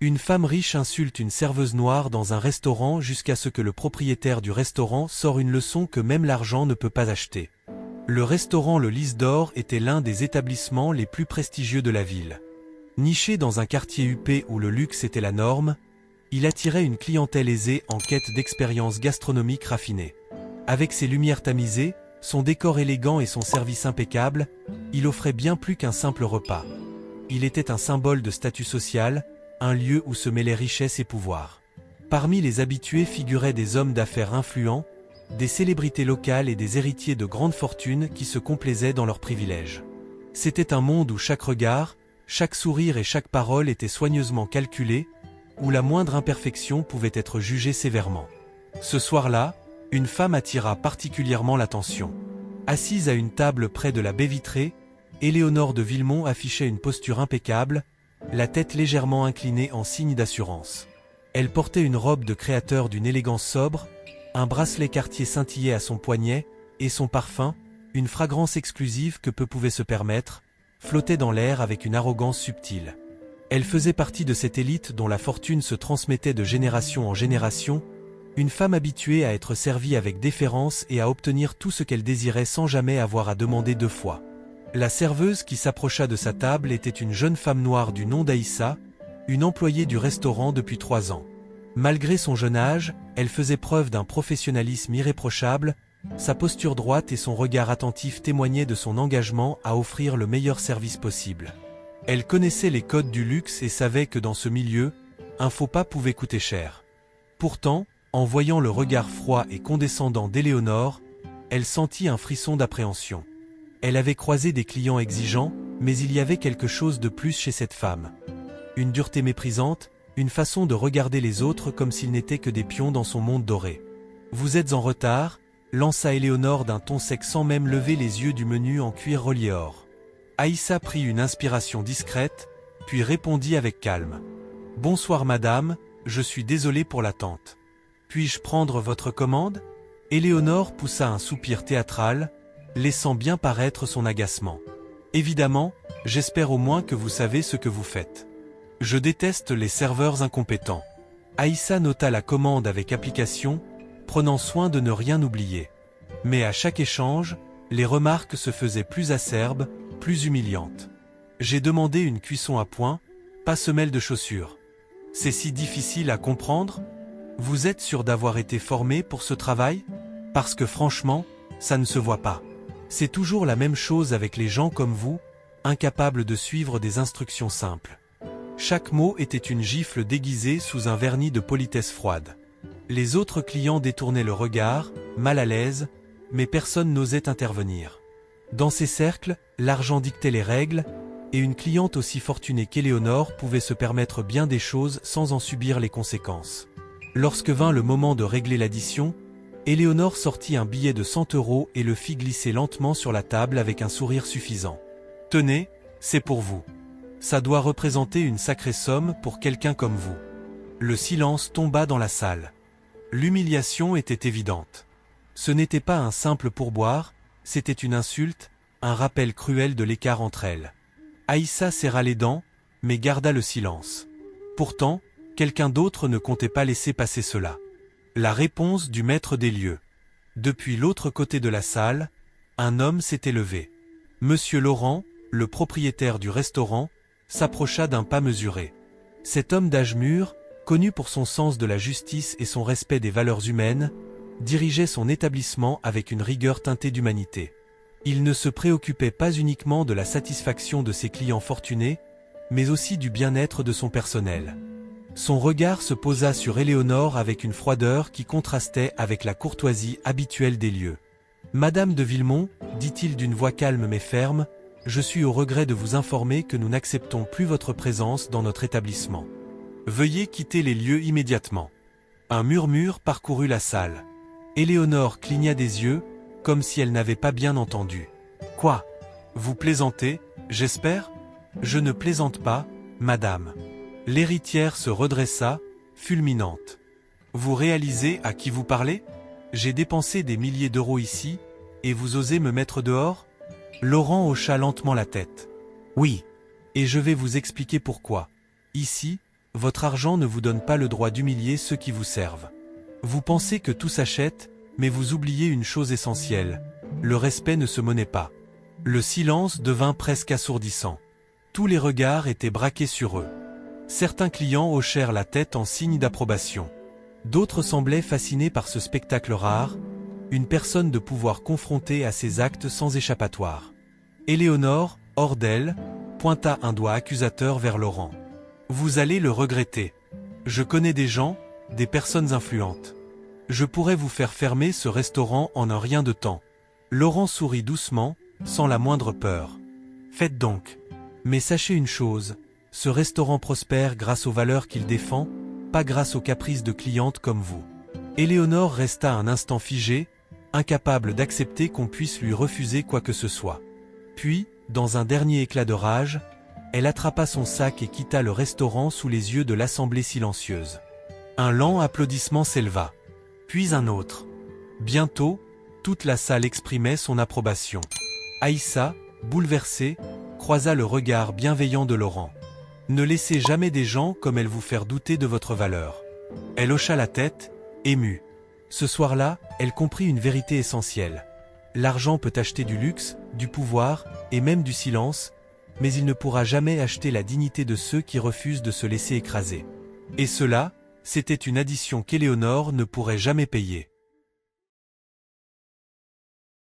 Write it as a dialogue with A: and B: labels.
A: Une femme riche insulte une serveuse noire dans un restaurant jusqu'à ce que le propriétaire du restaurant sorte une leçon que même l'argent ne peut pas acheter. Le restaurant Le Lys d'Or était l'un des établissements les plus prestigieux de la ville. Niché dans un quartier huppé où le luxe était la norme, il attirait une clientèle aisée en quête d'expériences gastronomiques raffinées. Avec ses lumières tamisées, son décor élégant et son service impeccable, il offrait bien plus qu'un simple repas. Il était un symbole de statut social, un lieu où se mêlaient richesse et pouvoir. Parmi les habitués figuraient des hommes d'affaires influents, des célébrités locales et des héritiers de grandes fortunes qui se complaisaient dans leurs privilèges. C'était un monde où chaque regard, chaque sourire et chaque parole étaient soigneusement calculés, où la moindre imperfection pouvait être jugée sévèrement. Ce soir-là, une femme attira particulièrement l'attention. Assise à une table près de la baie vitrée, Éléonore de Villemont affichait une posture impeccable, la tête légèrement inclinée en signe d'assurance. Elle portait une robe de créateur d'une élégance sobre, un bracelet Cartier scintillait à son poignet, et son parfum, une fragrance exclusive que peu pouvaient se permettre, flottait dans l'air avec une arrogance subtile. Elle faisait partie de cette élite dont la fortune se transmettait de génération en génération, une femme habituée à être servie avec déférence et à obtenir tout ce qu'elle désirait sans jamais avoir à demander deux fois. La serveuse qui s'approcha de sa table était une jeune femme noire du nom d'Aïssa, une employée du restaurant depuis 3 ans. Malgré son jeune âge, elle faisait preuve d'un professionnalisme irréprochable, sa posture droite et son regard attentif témoignaient de son engagement à offrir le meilleur service possible. Elle connaissait les codes du luxe et savait que dans ce milieu, un faux pas pouvait coûter cher. Pourtant, en voyant le regard froid et condescendant d'Éléonore, elle sentit un frisson d'appréhension. Elle avait croisé des clients exigeants, mais il y avait quelque chose de plus chez cette femme. Une dureté méprisante, une façon de regarder les autres comme s'ils n'étaient que des pions dans son monde doré. « Vous êtes en retard », lança Éléonore d'un ton sec sans même lever les yeux du menu en cuir relié or. Aïssa prit une inspiration discrète, puis répondit avec calme. « Bonsoir madame, je suis désolé pour l'attente. Puis-je prendre votre commande ?» Éléonore poussa un soupir théâtral, laissant bien paraître son agacement. « Évidemment, j'espère au moins que vous savez ce que vous faites. Je déteste les serveurs incompétents. » Aïssa nota la commande avec application, prenant soin de ne rien oublier. Mais à chaque échange, les remarques se faisaient plus acerbes, plus humiliantes. « J'ai demandé une cuisson à point, pas semelle de chaussures. C'est si difficile à comprendre ? Vous êtes sûr d'avoir été formé pour ce travail ? Parce que franchement, ça ne se voit pas. C'est toujours la même chose avec les gens comme vous, incapables de suivre des instructions simples. » Chaque mot était une gifle déguisée sous un vernis de politesse froide. Les autres clients détournaient le regard, mal à l'aise, mais personne n'osait intervenir. Dans ces cercles, l'argent dictait les règles, et une cliente aussi fortunée qu'Éléonore pouvait se permettre bien des choses sans en subir les conséquences. Lorsque vint le moment de régler l'addition, Éléonore sortit un billet de 100 € et le fit glisser lentement sur la table avec un sourire suffisant. « Tenez, c'est pour vous. Ça doit représenter une sacrée somme pour quelqu'un comme vous. » Le silence tomba dans la salle. L'humiliation était évidente. Ce n'était pas un simple pourboire, c'était une insulte, un rappel cruel de l'écart entre elles. Aïssa serra les dents, mais garda le silence. Pourtant, quelqu'un d'autre ne comptait pas laisser passer cela. La réponse du maître des lieux. Depuis l'autre côté de la salle, un homme s'était levé. Monsieur Laurent, le propriétaire du restaurant, s'approcha d'un pas mesuré. Cet homme d'âge mûr, connu pour son sens de la justice et son respect des valeurs humaines, dirigeait son établissement avec une rigueur teintée d'humanité. Il ne se préoccupait pas uniquement de la satisfaction de ses clients fortunés, mais aussi du bien-être de son personnel. Son regard se posa sur Éléonore avec une froideur qui contrastait avec la courtoisie habituelle des lieux. « Madame de Villemont, dit-il d'une voix calme mais ferme, je suis au regret de vous informer que nous n'acceptons plus votre présence dans notre établissement. Veuillez quitter les lieux immédiatement. » Un murmure parcourut la salle. Éléonore cligna des yeux, comme si elle n'avait pas bien entendu. « Quoi ? Vous plaisantez, j'espère ? » ?»« Je ne plaisante pas, madame. » L'héritière se redressa, fulminante. « Vous réalisez à qui vous parlez ? J'ai dépensé des milliers d'euros ici, et vous osez me mettre dehors ?» Laurent hocha lentement la tête. « Oui. Et je vais vous expliquer pourquoi. Ici, Votre argent ne vous donne pas le droit d'humilier ceux qui vous servent. Vous pensez que tout s'achète, mais vous oubliez une chose essentielle. Le respect ne se monnaie pas. Le silence devint presque assourdissant. Tous les regards étaient braqués sur eux. Certains clients hochèrent la tête en signe d'approbation. D'autres semblaient fascinés par ce spectacle rare, une personne de pouvoir confrontée à ses actes sans échappatoire. Éléonore, hors d'elle, pointa un doigt accusateur vers Laurent. « Vous allez le regretter. Je connais des gens, des personnes influentes. Je pourrais vous faire fermer ce restaurant en un rien de temps. » Laurent sourit doucement, sans la moindre peur. « Faites donc. Mais sachez une chose, ce restaurant prospère grâce aux valeurs qu'il défend, pas grâce aux caprices de clientes comme vous. » Éléonore resta un instant figée, incapable d'accepter qu'on puisse lui refuser quoi que ce soit. Puis, dans un dernier éclat de rage, elle attrapa son sac et quitta le restaurant sous les yeux de l'assemblée silencieuse. Un lent applaudissement s'éleva. Puis un autre. Bientôt, toute la salle exprimait son approbation. Aïssa, bouleversée, croisa le regard bienveillant de Laurent. « Ne laissez jamais des gens comme elle vous faire douter de votre valeur. » Elle hocha la tête, émue. Ce soir-là, elle comprit une vérité essentielle. L'argent peut acheter du luxe, du pouvoir, et même du silence, mais il ne pourra jamais acheter la dignité de ceux qui refusent de se laisser écraser. Et cela, c'était une addition qu'Éléonore ne pourrait jamais payer.